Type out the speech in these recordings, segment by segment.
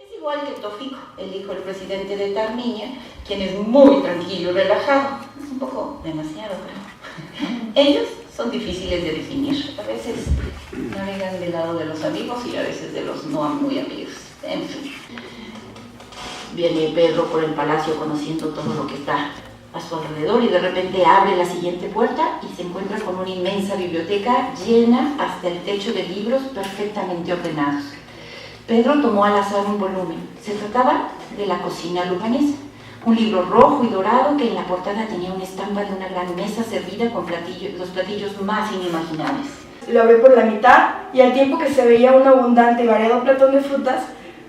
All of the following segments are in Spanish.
Es igual que Tofico, el hijo del presidente de Tarmiña, quien es muy tranquilo y relajado. Es un poco demasiado, creo. Ellos son difíciles de definir. A veces navegan del lado de los amigos y a veces de los no muy amigos. En fin. Viene Pedro por el palacio conociendo todo lo que está a su alrededor y de repente abre la siguiente puerta y se encuentra con una inmensa biblioteca llena hasta el techo de libros perfectamente ordenados. Pedro tomó al azar un volumen. Se trataba de La cocina luganesa, un libro rojo y dorado que en la portada tenía una estampa de una gran mesa servida con los platillos más inimaginables. Lo abrió por la mitad y al tiempo que se veía un abundante y variado platón de frutas,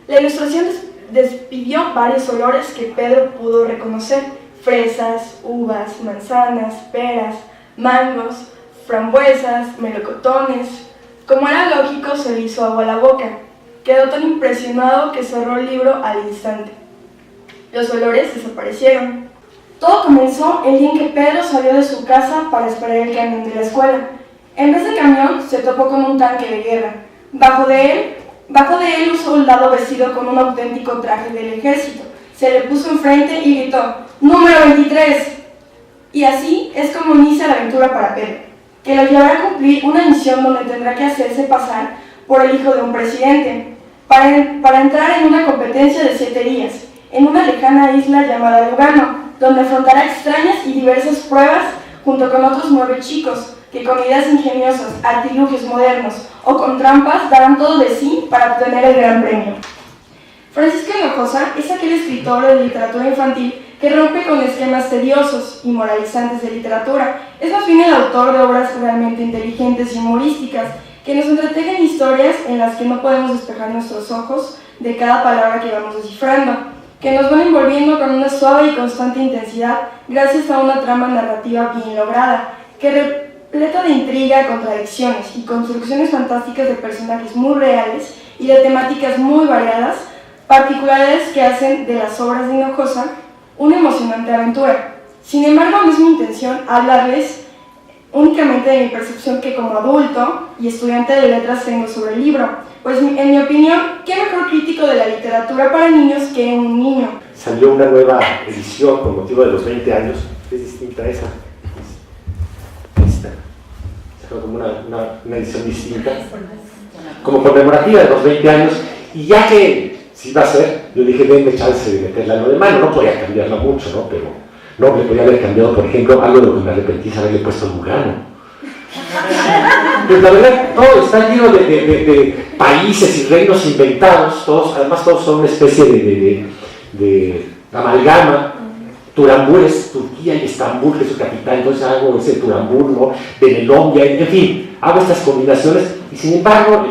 la ilustración despidió varios olores que Pedro pudo reconocer: fresas, uvas, manzanas, peras, mangos, frambuesas, melocotones. Como era lógico, se le hizo agua a la boca. Quedó tan impresionado que cerró el libro al instante. Los olores desaparecieron. Todo comenzó el día en que Pedro salió de su casa para esperar el camión de la escuela. En vez de camión, se topó con un tanque de guerra. Bajo de él un soldado vestido con un auténtico traje del ejército. Se le puso enfrente y gritó: ¡Número 23! Y así es como inicia la aventura para Pedro, que lo llevará a cumplir una misión donde tendrá que hacerse pasar por el hijo de un presidente, para entrar en una competencia de 7 días, en una lejana isla llamada Lugano, donde afrontará extrañas y diversas pruebas junto con otros 9 chicos, que con ideas ingeniosas, artilugios modernos o con trampas darán todo de sí para obtener el gran premio. Francisco Hinojosa es aquel escritor de literatura infantil que rompe con esquemas tediosos y moralizantes de literatura. Es más bien el autor de obras realmente inteligentes y humorísticas que nos entretejen historias en las que no podemos despejar nuestros ojos de cada palabra que vamos descifrando, que nos van envolviendo con una suave y constante intensidad gracias a una trama narrativa bien lograda, que repleta de intriga, contradicciones y construcciones fantásticas de personajes muy reales y de temáticas muy variadas, particularidades que hacen de las obras de Hinojosa una emocionante aventura. Sin embargo, no es mi intención hablarles únicamente de mi percepción que como adulto y estudiante de letras tengo sobre el libro, pues en mi opinión, ¿qué mejor crítico de la literatura para niños que un niño? Salió una nueva edición con motivo de los 20 años, es distinta a esa. Esta. Sacó como una edición distinta, como conmemorativa de los 20 años, y ya que si iba a ser, yo dije, denme chance de meterla en lo de mano, no podía cambiarla mucho, ¿no? Pero no, le podía haber cambiado, por ejemplo, algo de lo que me arrepentí es haberle puesto Lugano. Pues la verdad, todo está lleno de países y reinos inventados, además todos son una especie de amalgama. Turambur es Turquía y Estambul, que es su capital, entonces hago ese Turambur, ¿no? De Melombia, en fin, hago estas combinaciones y sin embargo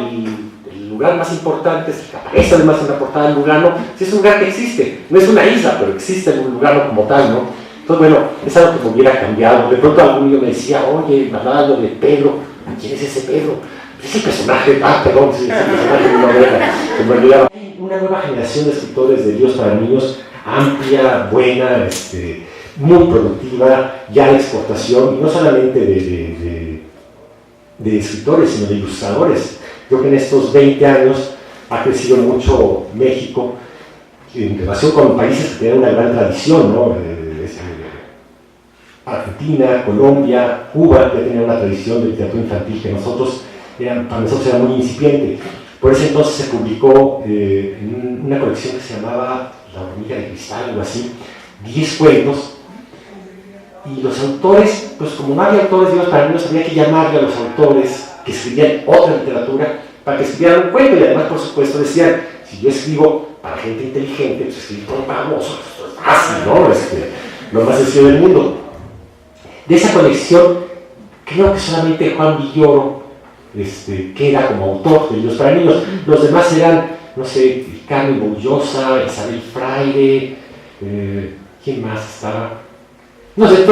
el lugar más importante es el que aparece además en la portada del Lugano, sí es un lugar que existe, no es una isla, pero existe en un Lugano como tal, ¿no? Entonces, bueno, es algo que me hubiera cambiado. De pronto algún niño me decía, oye, me hablaba de Pedro. ¿Quién es ese Pedro? Es el personaje, perdón, es el personaje de una novela. En realidad, hay una nueva generación de escritores de libros para niños, amplia, buena, muy productiva, ya de exportación, y no solamente de escritores, sino de ilustradores. Creo que en estos 20 años ha crecido mucho México, en relación con países que tienen una gran tradición, ¿no? Argentina, Colombia, Cuba ya tenían una tradición de literatura infantil que para nosotros era muy incipiente. Por ese entonces se publicó una colección que se llamaba La hormiga de cristal, algo así, 10 cuentos, y los autores, pues como no había autores de libros para niños, había que llamarle a los autores que escribían otra literatura para que escribieran un cuento, y además, por supuesto, decían, si yo escribo para gente inteligente, pues escribir por famosos, esto es fácil, ¿no? Lo más sencillo del mundo. De esa colección, creo que solamente Juan Villoro queda como autor de libros para niños. Los demás eran, no sé, Carmen Boullosa, Isabel Fraire, ¿quién más estaba? No sé,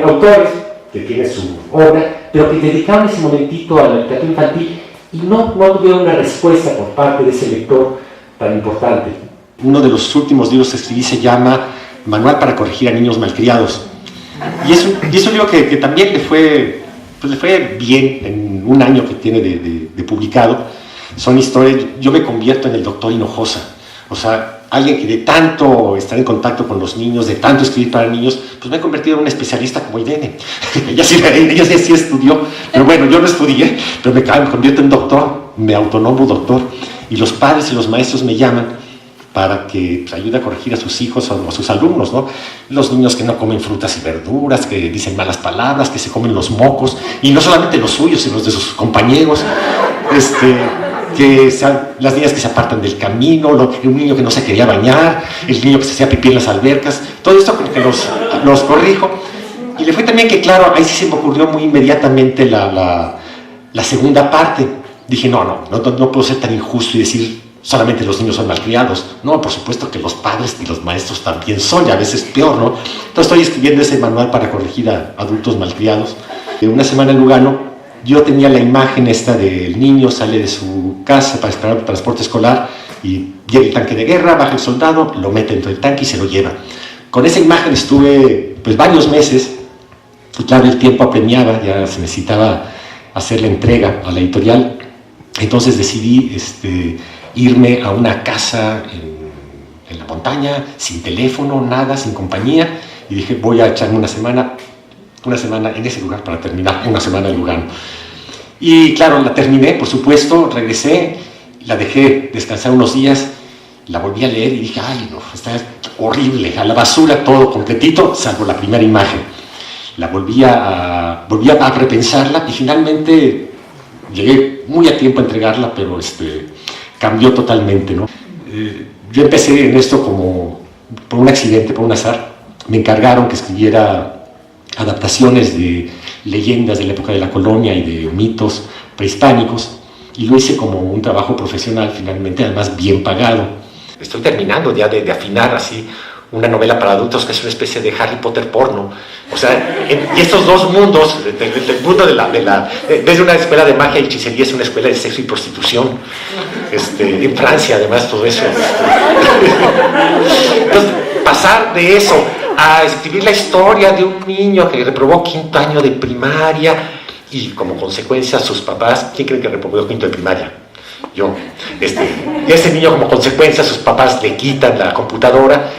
autores que tienen su obra, pero que dedicaron ese momentito a la literatura infantil y no tuvieron una respuesta por parte de ese lector tan importante. Uno de los últimos libros que escribí se llama Manual para corregir a niños malcriados. Y es un libro que también le fue bien en un año que tiene de publicado. Son historias, yo me convierto en el doctor Hinojosa. O sea, alguien que de tanto estar en contacto con los niños, de tanto escribir para niños, pues me he convertido en un especialista como Irene. ella sí estudió, pero bueno, yo no estudié, pero me convierto en doctor, me autonomo doctor, y los padres y los maestros me llaman para que pues, ayude a corregir a sus hijos o a sus alumnos, ¿no? Los niños que no comen frutas y verduras, que dicen malas palabras, que se comen los mocos, y no solamente los suyos, sino los de sus compañeros, las niñas que se apartan del camino, un niño que no se quería bañar, el niño que se hacía pipí en las albercas, todo esto como que los corrijo. Y le fue también que, claro, ahí sí se me ocurrió muy inmediatamente la segunda parte. Dije, no puedo ser tan injusto y decir solamente los niños son malcriados. No, por supuesto que los padres y los maestros también son, y a veces peor, ¿no? Entonces estoy escribiendo ese manual para corregir a adultos malcriados. Una semana en Lugano, yo tenía la imagen esta del niño, sale de su casa para esperar el transporte escolar y llega el tanque de guerra, baja el soldado, lo mete dentro del tanque y se lo lleva. Con esa imagen estuve pues varios meses, y claro, el tiempo apremiaba, ya se necesitaba hacer la entrega a la editorial, entonces decidí irme a una casa en la montaña, sin teléfono, nada, sin compañía, y dije, voy a echarme una semana en ese lugar para terminar una semana en Lugano. Y claro, la terminé, por supuesto, regresé, la dejé descansar unos días, la volví a leer y dije, ay no, está horrible, a la basura todo completito, salvo la primera imagen. La volví a repensarla y finalmente llegué muy a tiempo a entregarla, pero cambió totalmente, ¿no? Yo empecé en esto como por un accidente, por un azar. Me encargaron que escribiera adaptaciones de leyendas de la época de la colonia y de mitos prehispánicos, y lo hice como un trabajo profesional, finalmente, además bien pagado. Estoy terminando ya de afinar así una novela para adultos que es una especie de Harry Potter porno. O sea, y estos dos mundos, el mundo desde una escuela de magia y hechicería es una escuela de sexo y prostitución, en Francia además todo eso. Entonces, pasar de eso a escribir la historia de un niño que reprobó 5º año de primaria y como consecuencia sus papás, ¿quién cree que reprobó 5º de primaria? Yo. Y ese niño como consecuencia sus papás le quitan la computadora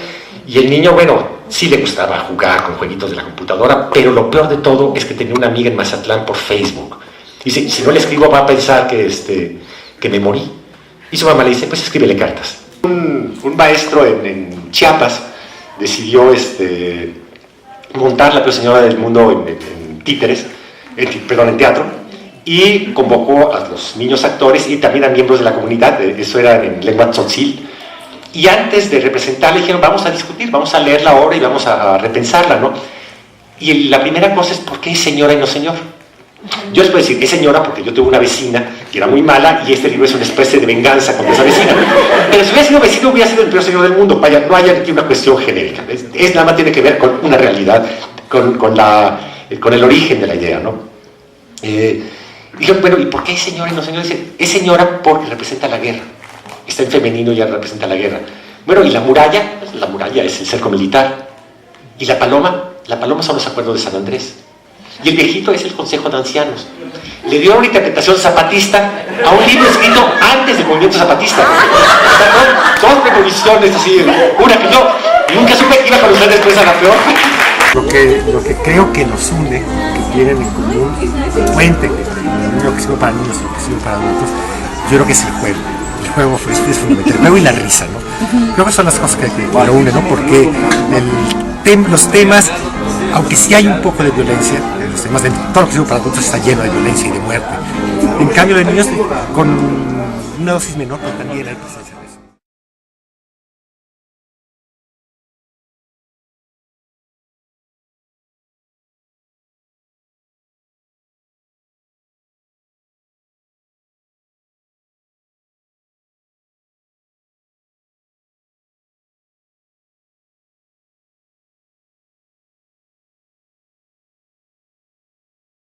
y el niño, bueno, sí le gustaba jugar con jueguitos de la computadora, pero lo peor de todo es que tenía una amiga en Mazatlán por Facebook. Y si no le escribo va a pensar que me morí. Y su mamá le dice, pues escríbele cartas. Un maestro en Chiapas decidió montar la peor señora del mundo en títeres, en teatro, y convocó a los niños actores y también a miembros de la comunidad, eso era en lengua tzotzil, y antes de representarla dijeron, vamos a discutir, vamos a leer la obra y vamos a repensarla, ¿no? Y la primera cosa es, ¿por qué es señora y no señor? Yo les puedo decir, es señora porque yo tuve una vecina que era muy mala y este libro es una especie de venganza contra esa vecina. Pero si hubiera sido vecino, hubiera sido el peor señor del mundo. Vaya, no hay aquí una cuestión genérica. Es nada más tiene que ver con una realidad, con el origen de la idea, ¿no? Dijeron, bueno, ¿y por qué es señora y no señor? Dicen, es señora porque representa la guerra. Está en femenino y ya representa la guerra. Bueno, ¿y la muralla? La muralla es el cerco militar. ¿Y la paloma? La paloma son los acuerdos de San Andrés. Y el viejito es el Consejo de Ancianos. Le dio una interpretación zapatista a un libro escrito antes del movimiento zapatista. O sea, dos premoniciones así, una que yo nunca supe que iba a conocer después a la peor. Lo que creo que nos une, que tienen en común, el puente, lo que sirve para niños y lo que sirve para adultos, yo creo que es el juego. El juego es fundamental, el juego y la risa, ¿no? Creo que son las cosas que lo unen, ¿no? Porque los temas, aunque sí hay un poco de violencia, los temas de todo lo que sirve para adultos está lleno de violencia y de muerte. En cambio de niños, con una dosis menor, pero también hay presencia.